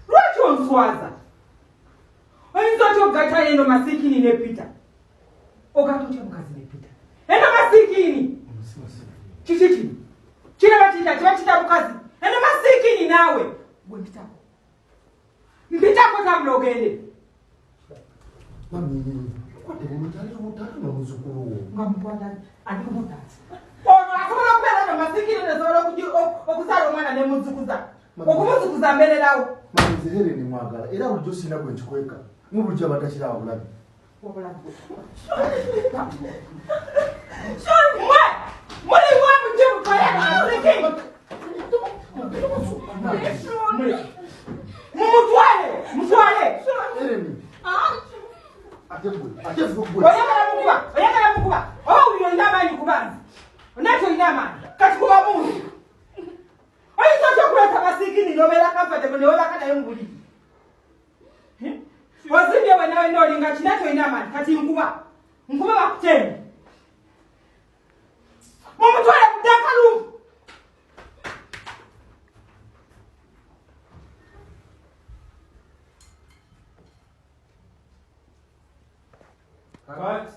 Lwaki onswaza? Oyinza otya okugattana eno masiikini ne Peter? Ogatta otya mukazi ne Peter? Eno masiikini! Kiki kino? Kiraba kita mukazi? Eno masiikini naawe! Gwe mpitako. Mpitako tabula ogende. Mami, kwate mutali n'omuzukulu. Nga mukwata ali kumutaasa. Ono asobola okubeera eno masiikini nesobola okuzaala omwana ne muzzukuza. Okumuzukuza mbeererawo. Mami, nze Helen mwagala era bulijjo sirina gwe nkikweka. Mulujja abatakira abulabi. Mulimu abujja mutwale mumutwale. Helen. Oyagala mukuba. Oyo olina amaanyi kubanzi. Onakyo olina amaanyi. Kati kuba mundu. Oyinza otya okuleeta masiikini n'obeera comfortable ne webaka naye mu buliri. Wazimbye wenna olinga kina kyolina amaanyi. Kati nkuba bakutende. Mumutwale ku ddakalumu. What?